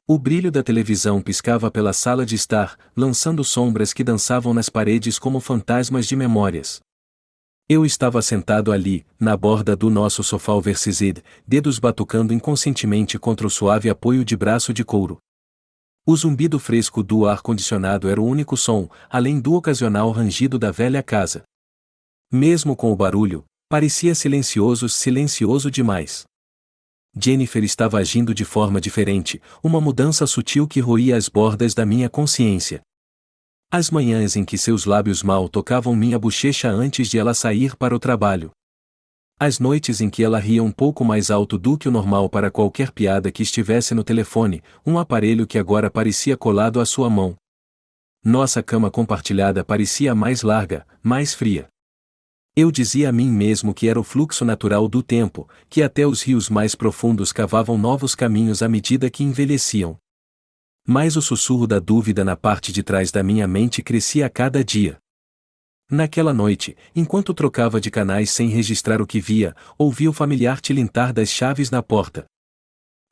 O brilho da televisão piscava pela sala de estar, lançando sombras que dançavam nas paredes como fantasmas de memórias. Eu estava sentado ali, na borda do nosso sofá oversized, dedos batucando inconscientemente contra o suave apoio de braço de couro. O zumbido fresco do ar-condicionado era o único som, além do ocasional rangido da velha casa. Mesmo com o barulho, parecia silencioso demais. Jennifer estava agindo de forma diferente, uma mudança sutil que roía as bordas da minha consciência. As manhãs em que seus lábios mal tocavam minha bochecha antes de ela sair para o trabalho. As noites em que ela ria um pouco mais alto do que o normal para qualquer piada que estivesse no telefone, um aparelho que agora parecia colado à sua mão. Nossa cama compartilhada parecia mais larga, mais fria. Eu dizia a mim mesmo que era o fluxo natural do tempo, que até os rios mais profundos cavavam novos caminhos à medida que envelheciam. Mas o sussurro da dúvida na parte de trás da minha mente crescia a cada dia. Naquela noite, enquanto trocava de canais sem registrar o que via, ouvi o familiar tilintar das chaves na porta.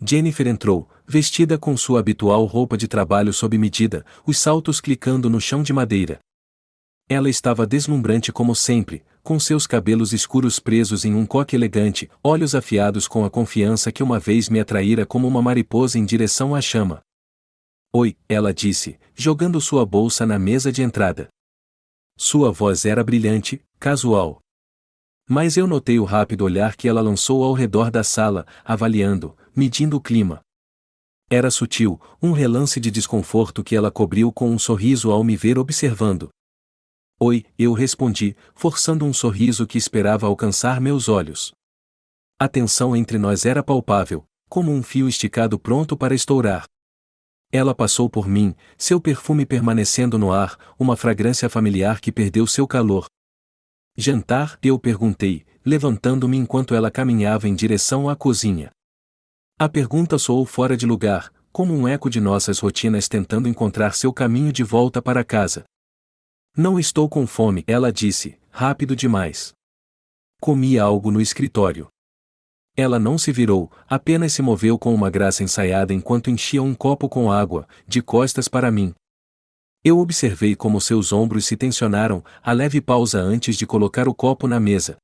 Jennifer entrou, vestida com sua habitual roupa de trabalho sob medida, os saltos clicando no chão de madeira. Ela estava deslumbrante como sempre, com seus cabelos escuros presos em um coque elegante, olhos afiados com a confiança que uma vez me atraíra como uma mariposa em direção à chama. Oi, ela disse, jogando sua bolsa na mesa de entrada. Sua voz era brilhante, casual. Mas eu notei o rápido olhar que ela lançou ao redor da sala, avaliando, medindo o clima. Era sutil, um relance de desconforto que ela cobriu com um sorriso ao me ver observando. Oi, eu respondi, forçando um sorriso que esperava alcançar meus olhos. A tensão entre nós era palpável, como um fio esticado pronto para estourar. Ela passou por mim, seu perfume permanecendo no ar, uma fragrância familiar que perdeu seu calor. Jantar? Eu perguntei, levantando-me enquanto ela caminhava em direção à cozinha. A pergunta soou fora de lugar, como um eco de nossas rotinas tentando encontrar seu caminho de volta para casa. Não estou com fome, ela disse, rápido demais. Comi algo no escritório. Ela não se virou, apenas se moveu com uma graça ensaiada enquanto enchia um copo com água, de costas para mim. Eu observei como seus ombros se tensionaram, a leve pausa antes de colocar o copo na mesa.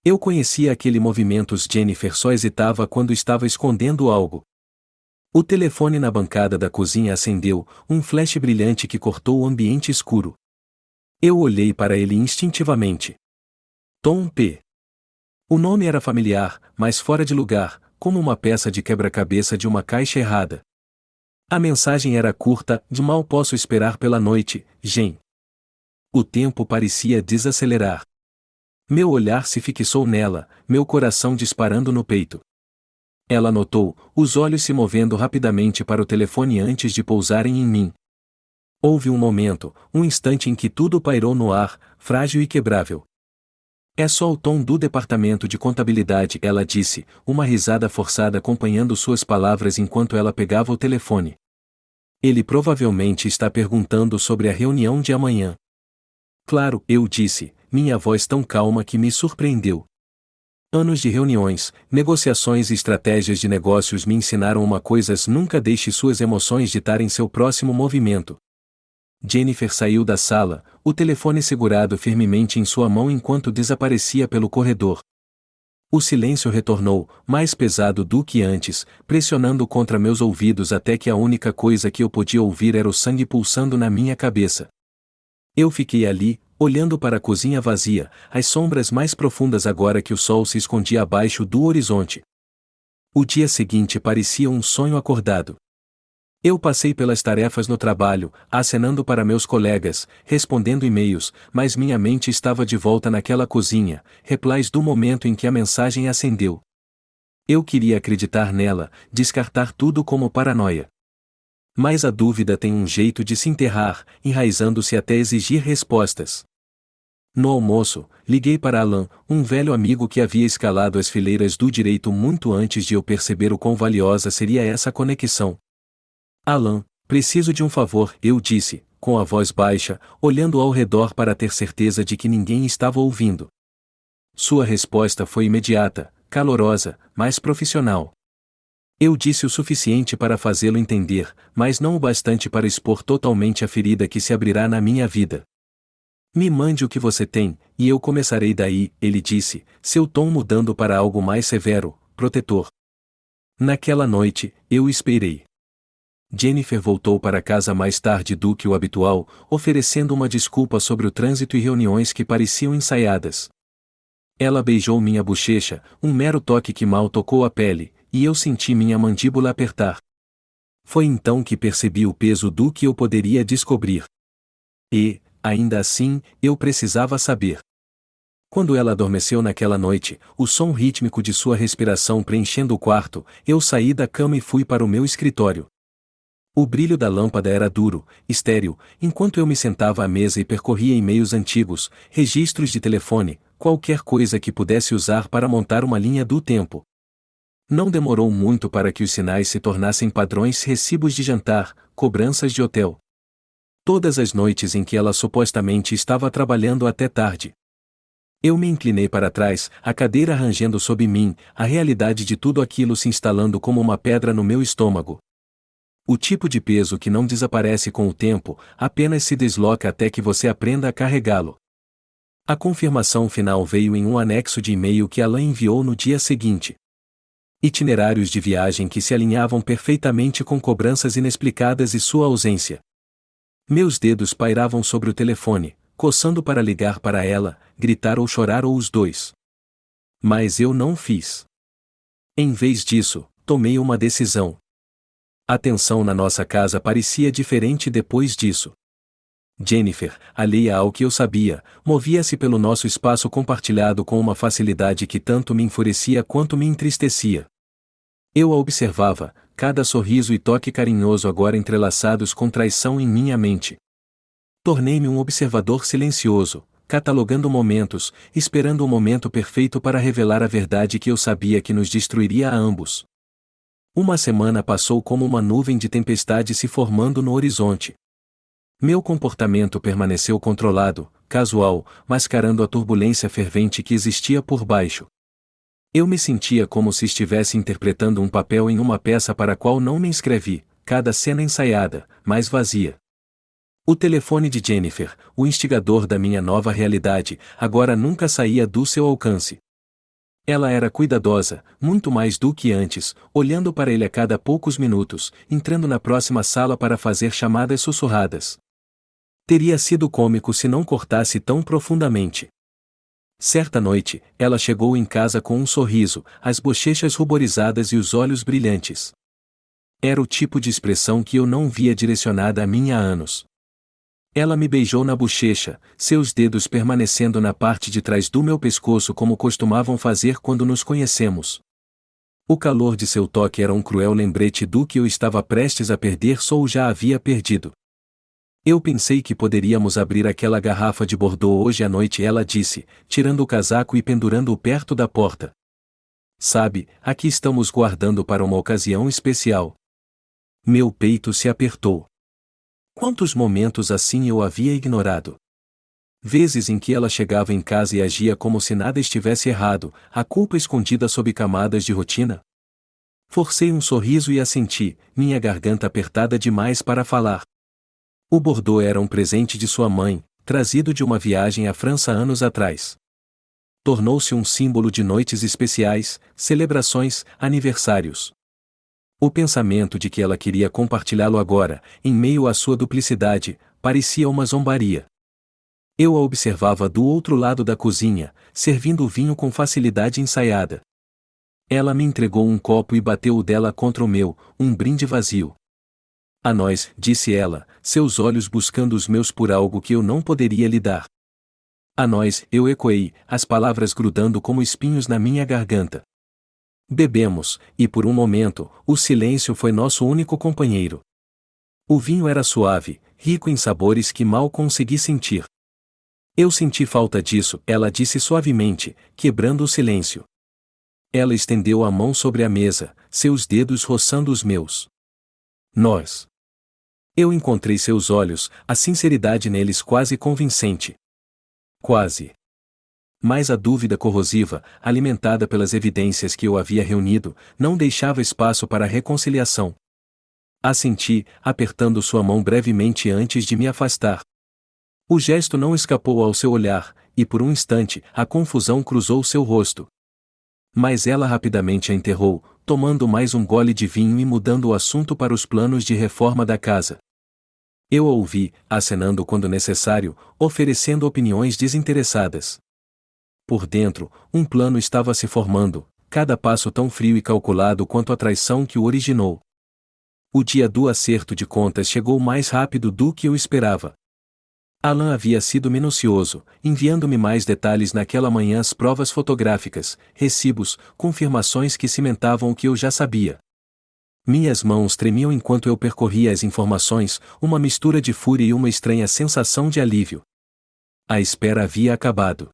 Eu conhecia aquele movimento. Jennifer só hesitava quando estava escondendo algo. O telefone na bancada da cozinha acendeu, um flash brilhante que cortou o ambiente escuro. Eu olhei para ele instintivamente. Tom P. O nome era familiar, mas fora de lugar, como uma peça de quebra-cabeça de uma caixa errada. A mensagem era curta, de mal posso esperar pela noite, Jen. O tempo parecia desacelerar. Meu olhar se fixou nela, meu coração disparando no peito. Ela notou, os olhos se movendo rapidamente para o telefone antes de pousarem em mim. Houve um momento, um instante em que tudo pairou no ar, frágil e quebrável. É só o Tom do departamento de contabilidade, ela disse, uma risada forçada acompanhando suas palavras enquanto ela pegava o telefone. Ele provavelmente está perguntando sobre a reunião de amanhã. Claro, eu disse, minha voz tão calma que me surpreendeu. Anos de reuniões, negociações e estratégias de negócios me ensinaram uma coisa: nunca deixe suas emoções ditarem seu próximo movimento. Jennifer saiu da sala, o telefone segurado firmemente em sua mão enquanto desaparecia pelo corredor. O silêncio retornou, mais pesado do que antes, pressionando contra meus ouvidos até que a única coisa que eu podia ouvir era o sangue pulsando na minha cabeça. Eu fiquei ali, olhando para a cozinha vazia, as sombras mais profundas agora que o sol se escondia abaixo do horizonte. O dia seguinte parecia um sonho acordado. Eu passei pelas tarefas no trabalho, acenando para meus colegas, respondendo e-mails, mas minha mente estava de volta naquela cozinha, replays do momento em que a mensagem acendeu. Eu queria acreditar nela, descartar tudo como paranoia. Mas a dúvida tem um jeito de se enterrar, enraizando-se até exigir respostas. No almoço, liguei para Alan, um velho amigo que havia escalado as fileiras do direito muito antes de eu perceber o quão valiosa seria essa conexão. Alan, preciso de um favor, eu disse, com a voz baixa, olhando ao redor para ter certeza de que ninguém estava ouvindo. Sua resposta foi imediata, calorosa, mas profissional. Eu disse o suficiente para fazê-lo entender, mas não o bastante para expor totalmente a ferida que se abrirá na minha vida. Me mande o que você tem, e eu começarei daí, ele disse, seu tom mudando para algo mais severo, protetor. Naquela noite, eu esperei. Jennifer voltou para casa mais tarde do que o habitual, oferecendo uma desculpa sobre o trânsito e reuniões que pareciam ensaiadas. Ela beijou minha bochecha, um mero toque que mal tocou a pele, e eu senti minha mandíbula apertar. Foi então que percebi o peso do que eu poderia descobrir. E, ainda assim, eu precisava saber. Quando ela adormeceu naquela noite, o som rítmico de sua respiração preenchendo o quarto, eu saí da cama e fui para o meu escritório. O brilho da lâmpada era duro, estéril, enquanto eu me sentava à mesa e percorria e-mails antigos, registros de telefone, qualquer coisa que pudesse usar para montar uma linha do tempo. Não demorou muito para que os sinais se tornassem padrões: recibos de jantar, cobranças de hotel. Todas as noites em que ela supostamente estava trabalhando até tarde. Eu me inclinei para trás, a cadeira rangendo sob mim, a realidade de tudo aquilo se instalando como uma pedra no meu estômago. O tipo de peso que não desaparece com o tempo, apenas se desloca até que você aprenda a carregá-lo. A confirmação final veio em um anexo de e-mail que Alan enviou no dia seguinte. Itinerários de viagem que se alinhavam perfeitamente com cobranças inexplicadas e sua ausência. Meus dedos pairavam sobre o telefone, coçando para ligar para ela, gritar ou chorar ou os dois. Mas eu não fiz. Em vez disso, tomei uma decisão. A tensão na nossa casa parecia diferente depois disso. Jennifer, alheia ao que eu sabia, movia-se pelo nosso espaço compartilhado com uma facilidade que tanto me enfurecia quanto me entristecia. Eu a observava, cada sorriso e toque carinhoso agora entrelaçados com traição em minha mente. Tornei-me um observador silencioso, catalogando momentos, esperando o momento perfeito para revelar a verdade que eu sabia que nos destruiria a ambos. Uma semana passou como uma nuvem de tempestade se formando no horizonte. Meu comportamento permaneceu controlado, casual, mascarando a turbulência fervente que existia por baixo. Eu me sentia como se estivesse interpretando um papel em uma peça para a qual não me inscrevi, cada cena ensaiada, mas vazia. O telefone de Jennifer, o instigador da minha nova realidade, agora nunca saía do seu alcance. Ela era cuidadosa, muito mais do que antes, olhando para ele a cada poucos minutos, entrando na próxima sala para fazer chamadas sussurradas. Teria sido cômico se não cortasse tão profundamente. Certa noite, ela chegou em casa com um sorriso, as bochechas ruborizadas e os olhos brilhantes. Era o tipo de expressão que eu não via direcionada a mim há anos. Ela me beijou na bochecha, seus dedos permanecendo na parte de trás do meu pescoço como costumavam fazer quando nos conhecemos. O calor de seu toque era um cruel lembrete do que eu estava prestes a perder ou já havia perdido. Eu pensei que poderíamos abrir aquela garrafa de Bordeaux hoje à noite, ela disse, tirando o casaco e pendurando-o perto da porta. Sabe, aqui estamos guardando para uma ocasião especial. Meu peito se apertou. Quantos momentos assim eu havia ignorado? Vezes em que ela chegava em casa e agia como se nada estivesse errado, a culpa escondida sob camadas de rotina? Forcei um sorriso e assenti, minha garganta apertada demais para falar. O Bordeaux era um presente de sua mãe, trazido de uma viagem à França anos atrás. Tornou-se um símbolo de noites especiais, celebrações, aniversários. O pensamento de que ela queria compartilhá-lo agora, em meio à sua duplicidade, parecia uma zombaria. Eu a observava do outro lado da cozinha, servindo o vinho com facilidade ensaiada. Ela me entregou um copo e bateu o dela contra o meu, um brinde vazio. A nós, disse ela, seus olhos buscando os meus por algo que eu não poderia lhe dar. A nós, eu ecoei, as palavras grudando como espinhos na minha garganta. Bebemos, e por um momento, o silêncio foi nosso único companheiro. O vinho era suave, rico em sabores que mal consegui sentir. Eu senti falta disso, ela disse suavemente, quebrando o silêncio. Ela estendeu a mão sobre a mesa, seus dedos roçando os meus. Nós. Eu encontrei seus olhos, a sinceridade neles quase convincente. Quase. Mas a dúvida corrosiva, alimentada pelas evidências que eu havia reunido, não deixava espaço para reconciliação. Assenti, apertando sua mão brevemente antes de me afastar. O gesto não escapou ao seu olhar, e por um instante, a confusão cruzou seu rosto. Mas ela rapidamente a enterrou, tomando mais um gole de vinho e mudando o assunto para os planos de reforma da casa. Eu a ouvi, acenando quando necessário, oferecendo opiniões desinteressadas. Por dentro, um plano estava se formando, cada passo tão frio e calculado quanto a traição que o originou. O dia do acerto de contas chegou mais rápido do que eu esperava. Alan havia sido minucioso, enviando-me mais detalhes naquela manhã, as provas fotográficas, recibos, confirmações que cimentavam o que eu já sabia. Minhas mãos tremiam enquanto eu percorria as informações, uma mistura de fúria e uma estranha sensação de alívio. A espera havia acabado.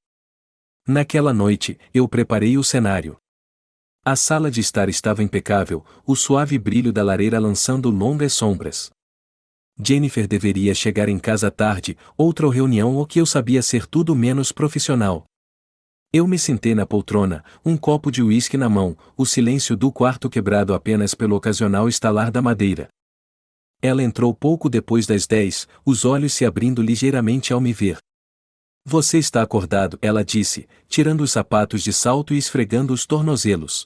Naquela noite, eu preparei o cenário. A sala de estar estava impecável, o suave brilho da lareira lançando longas sombras. Jennifer deveria chegar em casa tarde, outra reunião, o que eu sabia ser tudo menos profissional. Eu me sentei na poltrona, um copo de uísque na mão, o silêncio do quarto quebrado apenas pelo ocasional estalar da madeira. Ela entrou pouco depois das 10, os olhos se abrindo ligeiramente ao me ver. Você está acordado, ela disse, tirando os sapatos de salto e esfregando os tornozelos.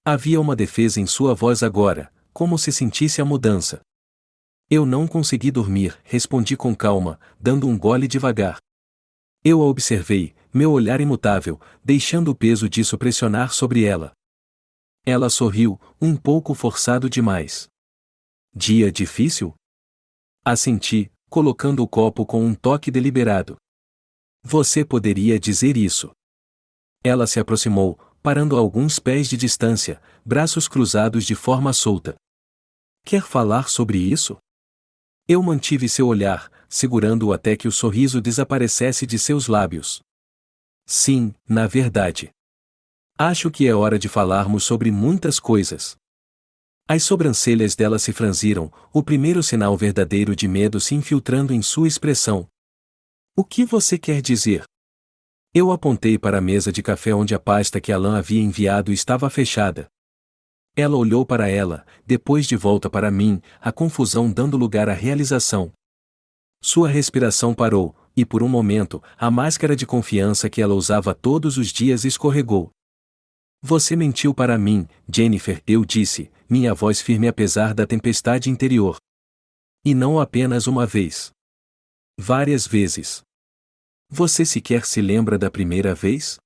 Havia uma defesa em sua voz agora, como se sentisse a mudança. Eu não consegui dormir, respondi com calma, dando um gole devagar. Eu a observei, meu olhar imutável, deixando o peso disso pressionar sobre ela. Ela sorriu, um pouco forçado demais. Dia difícil? Assenti, colocando o copo com um toque deliberado. Você poderia dizer isso. Ela se aproximou, parando a alguns pés de distância, braços cruzados de forma solta. Quer falar sobre isso? Eu mantive seu olhar, segurando-o até que o sorriso desaparecesse de seus lábios. Sim, na verdade. Acho que é hora de falarmos sobre muitas coisas. As sobrancelhas dela se franziram, o primeiro sinal verdadeiro de medo se infiltrando em sua expressão. O que você quer dizer? Eu apontei para a mesa de café onde a pasta que Alan havia enviado estava fechada. Ela olhou para ela, depois de volta para mim, a confusão dando lugar à realização. Sua respiração parou, e por um momento, a máscara de confiança que ela usava todos os dias escorregou. Você mentiu para mim, Jennifer, eu disse, minha voz firme apesar da tempestade interior. E não apenas uma vez. Várias vezes. Você sequer se lembra da primeira vez?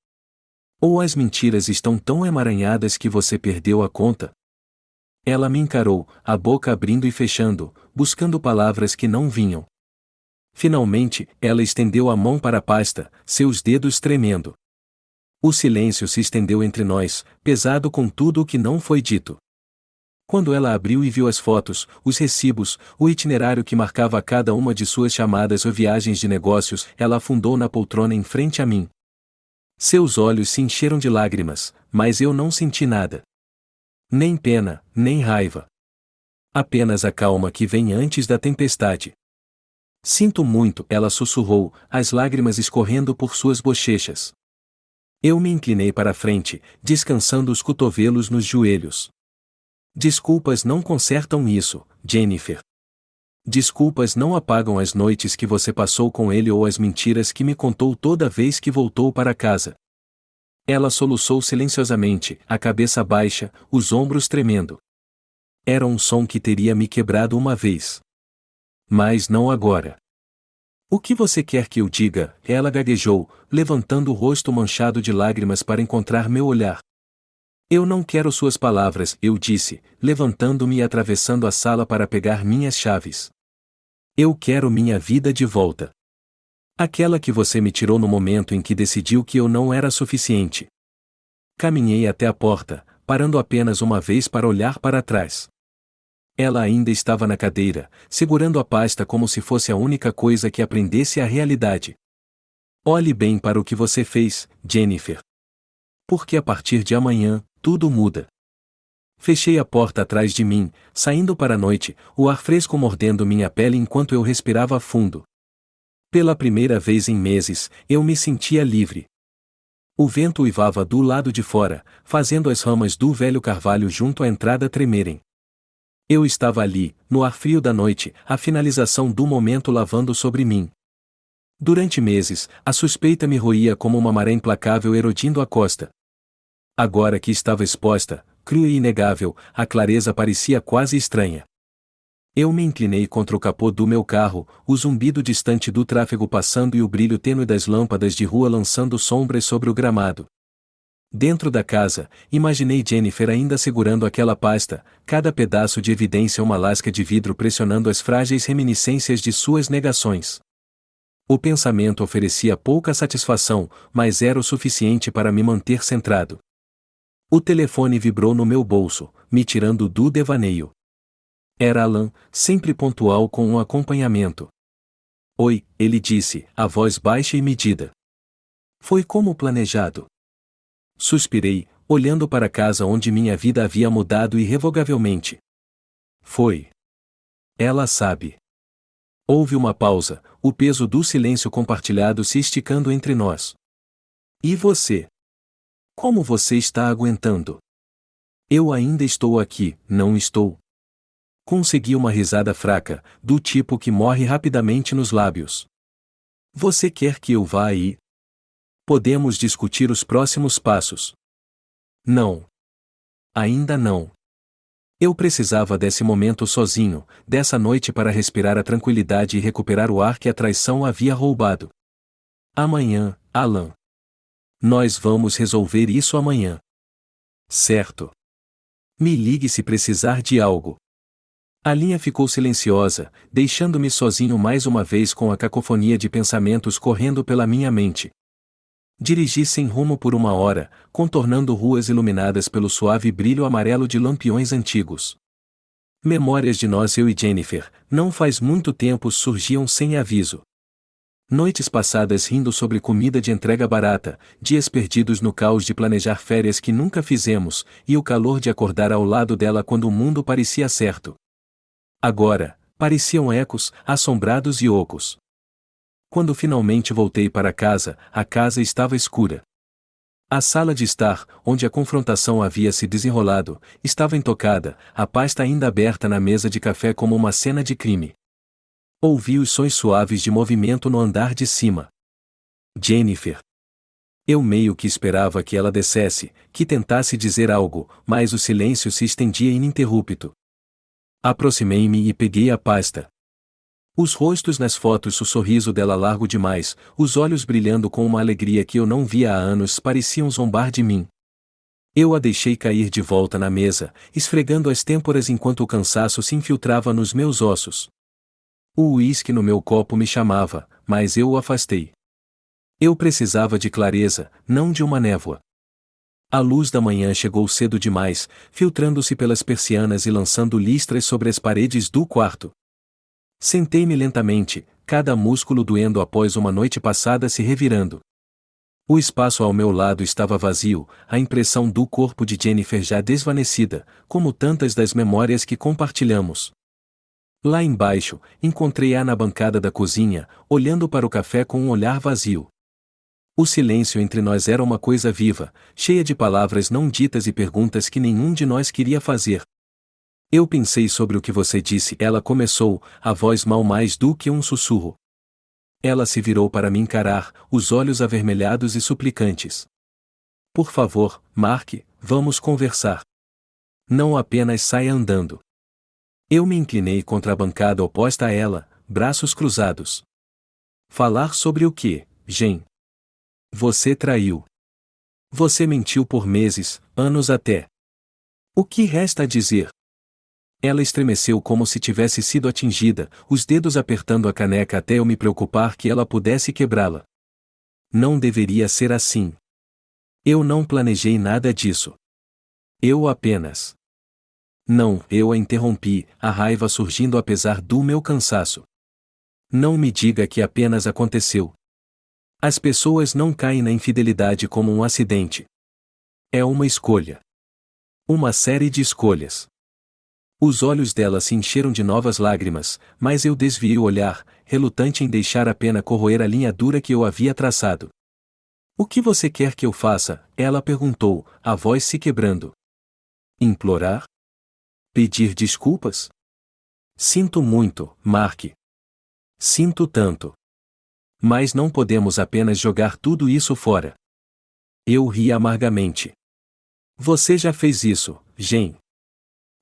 Ou as mentiras estão tão emaranhadas que você perdeu a conta? Ela me encarou, a boca abrindo e fechando, buscando palavras que não vinham. Finalmente, ela estendeu a mão para a pasta, seus dedos tremendo. O silêncio se estendeu entre nós, pesado com tudo o que não foi dito. Quando ela abriu e viu as fotos, os recibos, o itinerário que marcava cada uma de suas chamadas ou viagens de negócios, ela afundou na poltrona em frente a mim. Seus olhos se encheram de lágrimas, mas eu não senti nada. Nem pena, nem raiva. Apenas a calma que vem antes da tempestade. Sinto muito, ela sussurrou, as lágrimas escorrendo por suas bochechas. Eu me inclinei para a frente, descansando os cotovelos nos joelhos. Desculpas não consertam isso, Jennifer. Desculpas não apagam as noites que você passou com ele ou as mentiras que me contou toda vez que voltou para casa. Ela soluçou silenciosamente, a cabeça baixa, os ombros tremendo. Era um som que teria me quebrado uma vez. Mas não agora. O que você quer que eu diga? Ela gaguejou, levantando o rosto manchado de lágrimas para encontrar meu olhar. Eu não quero suas palavras, eu disse, levantando-me e atravessando a sala para pegar minhas chaves. Eu quero minha vida de volta. Aquela que você me tirou no momento em que decidiu que eu não era suficiente. Caminhei até a porta, parando apenas uma vez para olhar para trás. Ela ainda estava na cadeira, segurando a pasta como se fosse a única coisa que aprendesse a realidade. Olhe bem para o que você fez, Jennifer. Porque a partir de amanhã, tudo muda. Fechei a porta atrás de mim, saindo para a noite, o ar fresco mordendo minha pele enquanto eu respirava fundo. Pela primeira vez em meses, eu me sentia livre. O vento uivava do lado de fora, fazendo as ramas do velho carvalho junto à entrada tremerem. Eu estava ali, no ar frio da noite, a finalização do momento lavando sobre mim. Durante meses, a suspeita me roía como uma maré implacável erodindo a costa. Agora que estava exposta, crua e inegável, a clareza parecia quase estranha. Eu me inclinei contra o capô do meu carro, o zumbido distante do tráfego passando e o brilho tênue das lâmpadas de rua lançando sombras sobre o gramado. Dentro da casa, imaginei Jennifer ainda segurando aquela pasta, cada pedaço de evidência uma lasca de vidro pressionando as frágeis reminiscências de suas negações. O pensamento oferecia pouca satisfação, mas era o suficiente para me manter centrado. O telefone vibrou no meu bolso, me tirando do devaneio. Era Alan, sempre pontual com um acompanhamento. Oi, ele disse, a voz baixa e medida. Foi como planejado. Suspirei, olhando para a casa onde minha vida havia mudado irrevogavelmente. Foi. Ela sabe. Houve uma pausa, o peso do silêncio compartilhado se esticando entre nós. E você? Como você está aguentando? Eu ainda estou aqui, não estou? Consegui uma risada fraca, do tipo que morre rapidamente nos lábios. Você quer que eu vá aí? Podemos discutir os próximos passos. Não. Ainda não. Eu precisava desse momento sozinho, dessa noite para respirar a tranquilidade e recuperar o ar que a traição havia roubado. Amanhã, Alan. Nós vamos resolver isso amanhã. Certo. Me ligue se precisar de algo. A linha ficou silenciosa, deixando-me sozinho mais uma vez com a cacofonia de pensamentos correndo pela minha mente. Dirigi sem rumo por uma hora, contornando ruas iluminadas pelo suave brilho amarelo de lampiões antigos. Memórias de nós eu e Jennifer, não faz muito tempo surgiam sem aviso. Noites passadas rindo sobre comida de entrega barata, dias perdidos no caos de planejar férias que nunca fizemos, e o calor de acordar ao lado dela quando o mundo parecia certo. Agora, pareciam ecos, assombrados e ocos. Quando finalmente voltei para casa, a casa estava escura. A sala de estar, onde a confrontação havia se desenrolado, estava intocada, a pasta ainda aberta na mesa de café como uma cena de crime. Ouvi os sons suaves de movimento no andar de cima. Jennifer. Eu meio que esperava que ela descesse, que tentasse dizer algo, mas o silêncio se estendia ininterrupto. Aproximei-me e peguei a pasta. Os rostos nas fotos, o sorriso dela largo demais, os olhos brilhando com uma alegria que eu não via há anos pareciam zombar de mim. Eu a deixei cair de volta na mesa, esfregando as têmporas enquanto o cansaço se infiltrava nos meus ossos. O uísque no meu copo me chamava, mas eu o afastei. Eu precisava de clareza, não de uma névoa. A luz da manhã chegou cedo demais, filtrando-se pelas persianas e lançando listras sobre as paredes do quarto. Sentei-me lentamente, cada músculo doendo após uma noite passada se revirando. O espaço ao meu lado estava vazio, a impressão do corpo de Jennifer já desvanecida, como tantas das memórias que compartilhamos. Lá embaixo, encontrei-a na bancada da cozinha, olhando para o café com um olhar vazio. O silêncio entre nós era uma coisa viva, cheia de palavras não ditas e perguntas que nenhum de nós queria fazer. Eu pensei sobre o que você disse, ela começou, a voz mal mais do que um sussurro. Ela se virou para me encarar, os olhos avermelhados e suplicantes. Por favor, Mark, vamos conversar. Não apenas saia andando. Eu me inclinei contra a bancada oposta a ela, braços cruzados. Falar sobre o quê, Jen? Você traiu. Você mentiu por meses, anos até. O que resta a dizer? Ela estremeceu como se tivesse sido atingida, os dedos apertando a caneca até eu me preocupar que ela pudesse quebrá-la. Não deveria ser assim. Eu não planejei nada disso. Eu apenas. Não, eu a interrompi, a raiva surgindo apesar do meu cansaço. Não me diga que apenas aconteceu. As pessoas não caem na infidelidade como um acidente. É uma escolha. Uma série de escolhas. Os olhos dela se encheram de novas lágrimas, mas eu desviei o olhar, relutante em deixar a pena corroer a linha dura que eu havia traçado. O que você quer que eu faça? Ela perguntou, a voz se quebrando. Implorar? Pedir desculpas? Sinto muito, Mark. Sinto tanto. Mas não podemos apenas jogar tudo isso fora. Eu ri amargamente. Você já fez isso, Jen.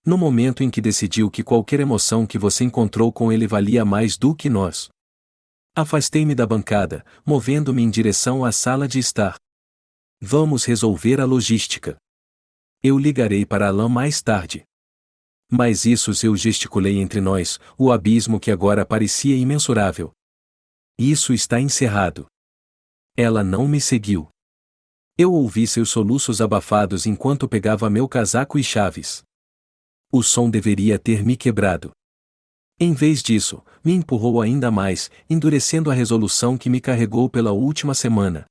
No momento em que decidiu que qualquer emoção que você encontrou com ele valia mais do que nós. Afastei-me da bancada, movendo-me em direção à sala de estar. Vamos resolver a logística. Eu ligarei para Alan mais tarde. Mas isso eu gesticulei entre nós, o abismo que agora parecia imensurável. Isso está encerrado. Ela não me seguiu. Eu ouvi seus soluços abafados enquanto pegava meu casaco e chaves. O som deveria ter me quebrado. Em vez disso, me empurrou ainda mais, endurecendo a resolução que me carregou pela última semana.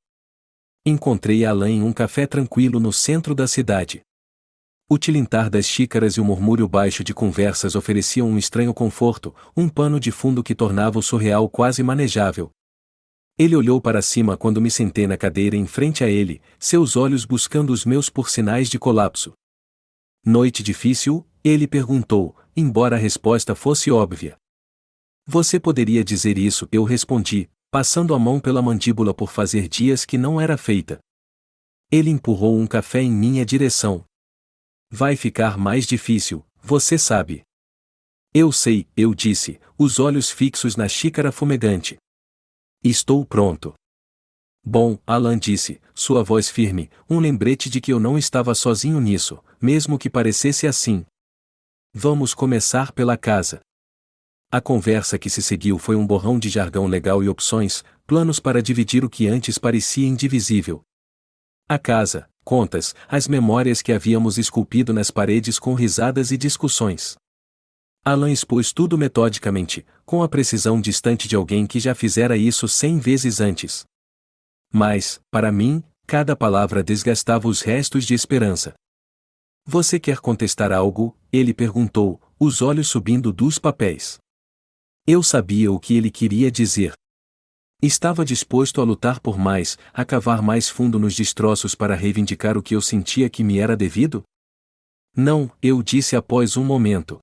Encontrei Alan em um café tranquilo no centro da cidade. O tilintar das xícaras e o murmúrio baixo de conversas ofereciam um estranho conforto, um pano de fundo que tornava o surreal quase manejável. Ele olhou para cima quando me sentei na cadeira em frente a ele, seus olhos buscando os meus por sinais de colapso. Noite difícil? Ele perguntou, embora a resposta fosse óbvia. Você poderia dizer isso, eu respondi, passando a mão pela mandíbula por fazer dias que não era feita. Ele empurrou um café em minha direção. Vai ficar mais difícil, você sabe. Eu sei, eu disse, os olhos fixos na xícara fumegante. Estou pronto. Bom, Alan disse, sua voz firme, um lembrete de que eu não estava sozinho nisso, mesmo que parecesse assim. Vamos começar pela casa. A conversa que se seguiu foi um borrão de jargão legal e opções, planos para dividir o que antes parecia indivisível. A casa, contas, as memórias que havíamos esculpido nas paredes com risadas e discussões. Alan expôs tudo metodicamente, com a precisão distante de alguém que já fizera isso 100 vezes antes. Mas, para mim, cada palavra desgastava os restos de esperança. Você quer contestar algo? Ele perguntou, os olhos subindo dos papéis. Eu sabia o que ele queria dizer. Estava disposto a lutar por mais, a cavar mais fundo nos destroços para reivindicar o que eu sentia que me era devido? Não, eu disse após um momento.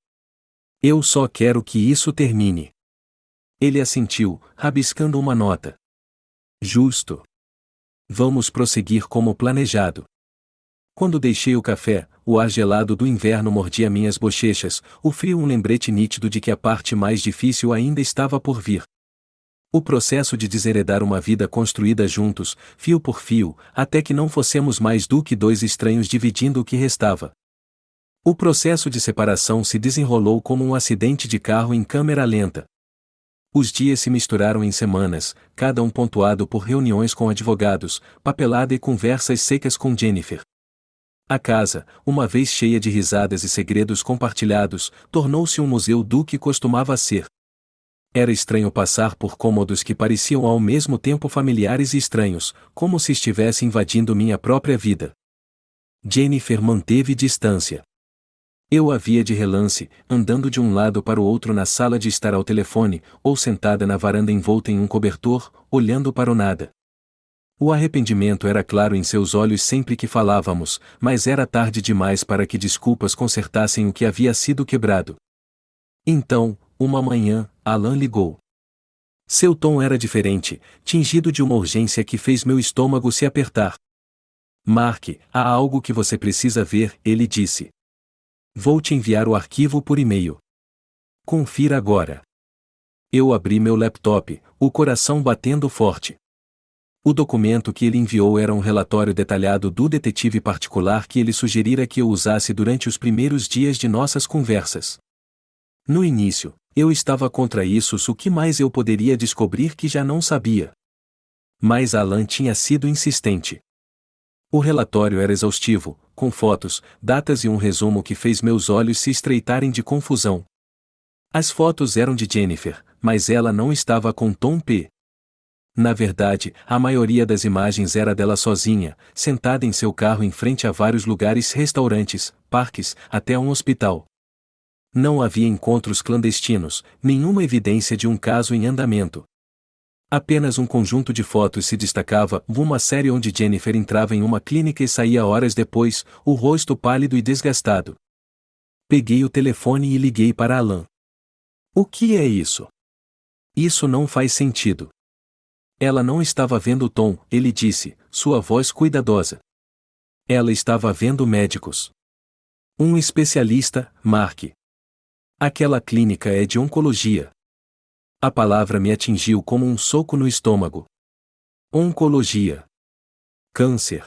Eu só quero que isso termine. Ele assentiu, rabiscando uma nota. Justo. Vamos prosseguir como planejado. Quando deixei o café, o ar gelado do inverno mordia minhas bochechas, o frio um lembrete nítido de que a parte mais difícil ainda estava por vir. O processo de desheredar uma vida construída juntos, fio por fio, até que não fossemos mais do que dois estranhos dividindo o que restava. O processo de separação se desenrolou como um acidente de carro em câmera lenta. Os dias se misturaram em semanas, cada um pontuado por reuniões com advogados, papelada e conversas secas com Jennifer. A casa, uma vez cheia de risadas e segredos compartilhados, tornou-se um museu do que costumava ser. Era estranho passar por cômodos que pareciam ao mesmo tempo familiares e estranhos, como se estivesse invadindo minha própria vida. Jennifer manteve distância. Eu a via de relance, andando de um lado para o outro na sala de estar ao telefone, ou sentada na varanda envolta em um cobertor, olhando para o nada. O arrependimento era claro em seus olhos sempre que falávamos, mas era tarde demais para que desculpas consertassem o que havia sido quebrado. Então, uma manhã, Alan ligou. Seu tom era diferente, tingido de uma urgência que fez meu estômago se apertar. Mark, há algo que você precisa ver, ele disse. Vou te enviar o arquivo por e-mail. Confira agora. Eu abri meu laptop, o coração batendo forte. O documento que ele enviou era um relatório detalhado do detetive particular que ele sugerira que eu usasse durante os primeiros dias de nossas conversas. No início, eu estava contra isso, o que mais eu poderia descobrir que já não sabia. Mas Alan tinha sido insistente. O relatório era exaustivo, com fotos, datas e um resumo que fez meus olhos se estreitarem de confusão. As fotos eram de Jennifer, mas ela não estava com Tom P. Na verdade, a maioria das imagens era dela sozinha, sentada em seu carro em frente a vários lugares, restaurantes, parques, até um hospital. Não havia encontros clandestinos, nenhuma evidência de um caso em andamento. Apenas um conjunto de fotos se destacava, uma série onde Jennifer entrava em uma clínica e saía horas depois, o rosto pálido e desgastado. Peguei o telefone e liguei para Alan. O que é isso? Isso não faz sentido. Ela não estava vendo Tom, ele disse, sua voz cuidadosa. Ela estava vendo médicos. Um especialista, Mark. Aquela clínica é de oncologia. A palavra me atingiu como um soco no estômago. Oncologia. Câncer.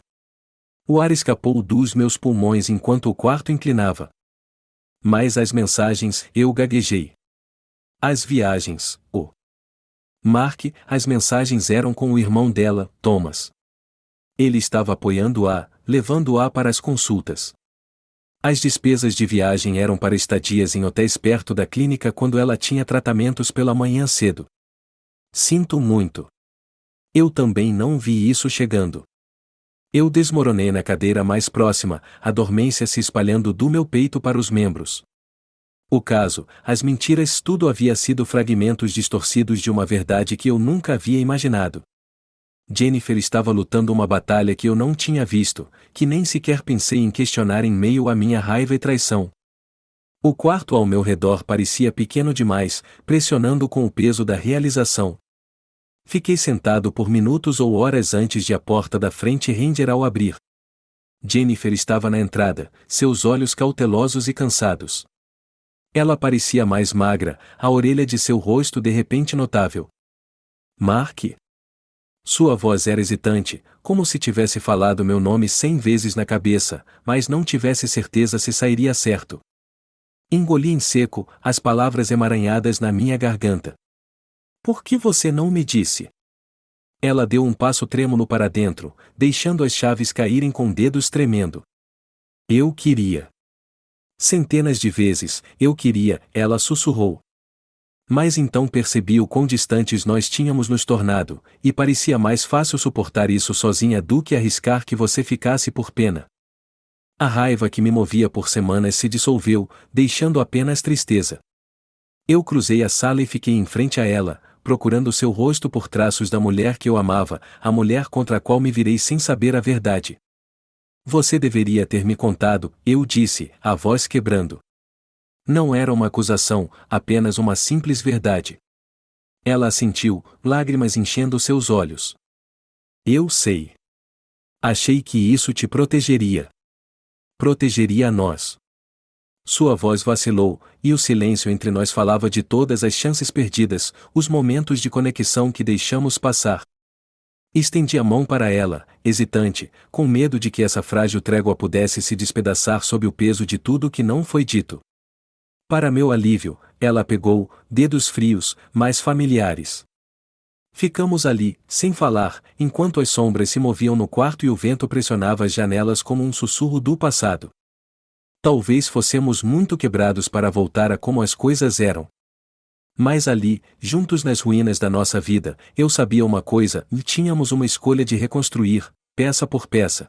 O ar escapou dos meus pulmões enquanto o quarto inclinava. Mas as mensagens, eu gaguejei. As viagens, Mark, as mensagens eram com o irmão dela, Thomas. Ele estava apoiando-a, levando-a para as consultas. As despesas de viagem eram para estadias em hotéis perto da clínica quando ela tinha tratamentos pela manhã cedo. Sinto muito. Eu também não vi isso chegando. Eu desmoronei na cadeira mais próxima, a dormência se espalhando do meu peito para os membros. O caso, as mentiras, tudo havia sido fragmentos distorcidos de uma verdade que eu nunca havia imaginado. Jennifer estava lutando uma batalha que eu não tinha visto, que nem sequer pensei em questionar em meio à minha raiva e traição. O quarto ao meu redor parecia pequeno demais, pressionando com o peso da realização. Fiquei sentado por minutos ou horas antes de a porta da frente render ao abrir. Jennifer estava na entrada, seus olhos cautelosos e cansados. Ela parecia mais magra, a orelha de seu rosto de repente notável. Mark? Sua voz era hesitante, como se tivesse falado meu nome 100 vezes na cabeça, mas não tivesse certeza se sairia certo. Engoli em seco, as palavras emaranhadas na minha garganta. Por que você não me disse? Ela deu um passo trêmulo para dentro, deixando as chaves caírem com dedos tremendo. Eu queria. Centenas de vezes, eu queria, ela sussurrou. Mas então percebi o quão distantes nós tínhamos nos tornado, e parecia mais fácil suportar isso sozinha do que arriscar que você ficasse por pena. A raiva que me movia por semanas se dissolveu, deixando apenas tristeza. Eu cruzei a sala e fiquei em frente a ela, procurando seu rosto por traços da mulher que eu amava, a mulher contra a qual me virei sem saber a verdade. Você deveria ter me contado, eu disse, a voz quebrando. Não era uma acusação, apenas uma simples verdade. Ela assentiu, lágrimas enchendo seus olhos. Eu sei. Achei que isso te protegeria. Protegeria a nós. Sua voz vacilou, e o silêncio entre nós falava de todas as chances perdidas, os momentos de conexão que deixamos passar. Estendi a mão para ela, hesitante, com medo de que essa frágil trégua pudesse se despedaçar sob o peso de tudo que não foi dito. Para meu alívio, ela pegou, dedos frios, mas familiares. Ficamos ali, sem falar, enquanto as sombras se moviam no quarto e o vento pressionava as janelas como um sussurro do passado. Talvez fossemos muito quebrados para voltar a como as coisas eram. Mas ali, juntos nas ruínas da nossa vida, eu sabia uma coisa, e tínhamos uma escolha de reconstruir, peça por peça.